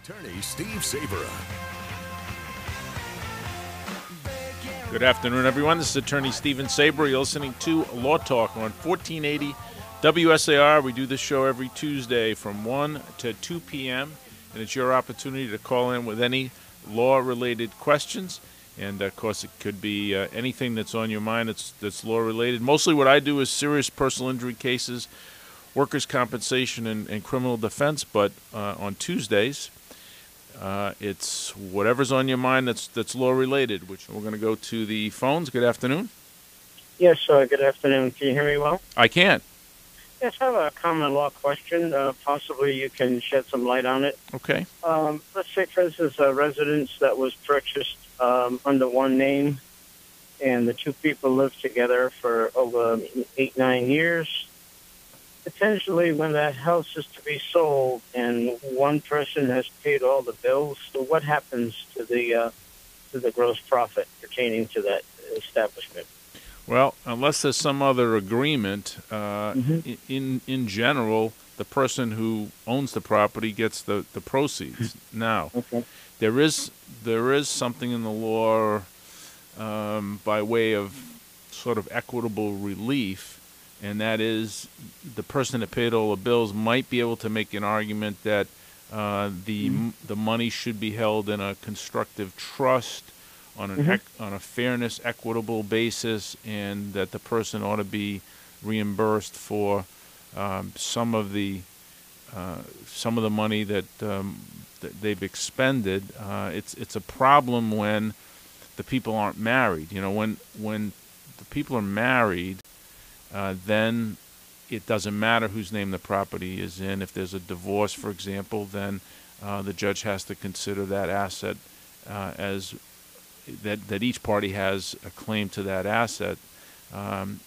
Attorney Steve Sabra. Good afternoon, everyone. This is Attorney Steven Sabra. You're listening to Law Talk on 1480 WSAR. We do this show every Tuesday from 1 to 2 p.m., and it's your opportunity to call in with any law-related questions. And, of course, it could be anything that's on your mind that's law-related. Mostly what I do is serious personal injury cases, workers' compensation, and criminal defense. But on Tuesdays, it's whatever's on your mind that's law-related, which we're going to go to the phones. Good afternoon. Yes, good afternoon. Can you hear me well? I can. Yes, I have a common law question. Possibly you can shed some light on it. Okay. Let's say, for instance, a residence that was purchased under one name, and the two people lived together for over 8-9 years. Potentially, when that house is to be sold and one person has paid all the bills, so what happens to the gross profit pertaining to that establishment? Well, unless there's some other agreement, in general, the person who owns the property gets the proceeds. Now, there is something in the law by way of sort of equitable relief, and that is the person that paid all the bills might be able to make an argument that the money should be held in a constructive trust on a fairness, equitable basis, and that the person ought to be reimbursed for some of the money that they've expended. It's a problem when the people aren't married. You know, when the people are married, then it doesn't matter whose name the property is in. If there's a divorce, for example, then the judge has to consider that asset as that each party has a claim to that asset.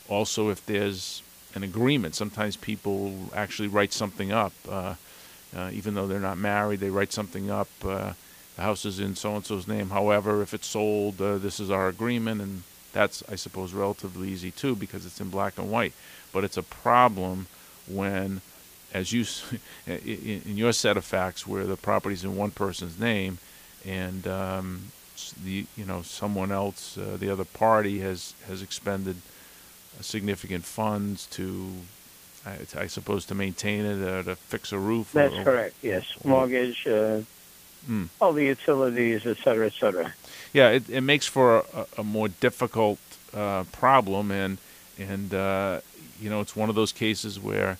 Also, if there's an agreement, sometimes people actually write something up. Even though they're not married, they write something up. The house is in so-and-so's name. However, if it's sold, this is our agreement, and that's, I suppose, relatively easy, too, because it's in black and white. But it's a problem when, as you, in your set of facts, where the property's in one person's name, and someone else, the other party has expended significant funds to, I suppose, to maintain it, to fix a roof. That's correct. Yes, mortgage, all the utilities, et cetera, et cetera. Yeah, it makes for a more difficult problem, and it's one of those cases where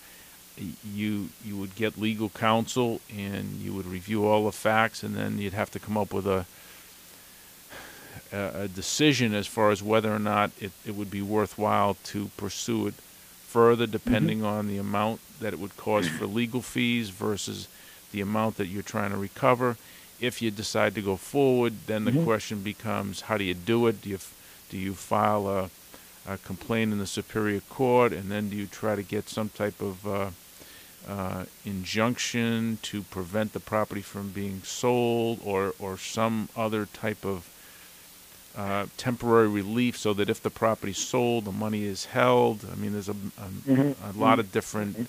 you would get legal counsel and you would review all the facts, and then you'd have to come up with a decision as far as whether or not it would be worthwhile to pursue it further, depending on the amount that it would cost for legal fees versus the amount that you're trying to recover. If you decide to go forward, then the question becomes, how do you do it? Do you file a complaint in the Superior Court, and then do you try to get some type of injunction to prevent the property from being sold, or some other type of temporary relief so that if the property's sold, the money is held? I mean, there's a lot of different...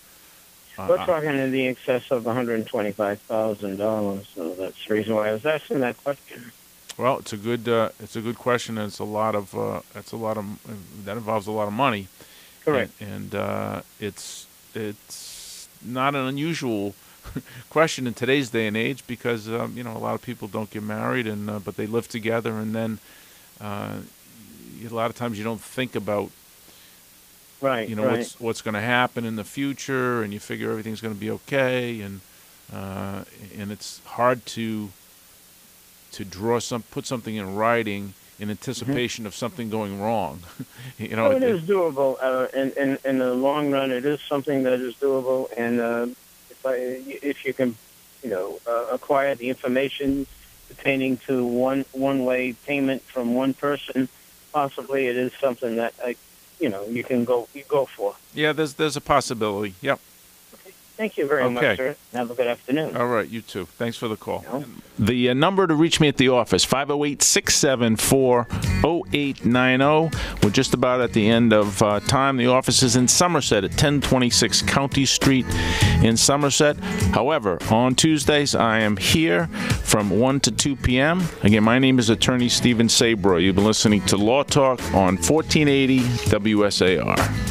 We're talking in the excess of $125,000, so that's the reason why I was asking that question. Well, it's a good question, and that involves a lot of money. Correct. And it's not an unusual question in today's day and age, because a lot of people don't get married, and but they live together, and then a lot of times you don't think about what's going to happen in the future, and you figure everything's going to be okay, and it's hard to put something in writing in anticipation of something going wrong. It is doable. In the long run, it is something that is doable, and if you can, acquire the information pertaining to one-way payment from one person, possibly it is something that you can go for. Yeah, there's a possibility. Yep. Okay. Thank you very much, sir. Have a good afternoon. All right, you too. Thanks for the call. The number to reach me at the office, 508-674-0890. We're just about at the end of time. The office is in Somerset at 1026 County Street in Somerset. However, on Tuesdays, I am here from 1 to 2 p.m. Again, my name is Attorney Stephen Sabra. You've been listening to Law Talk on 1480 WSAR.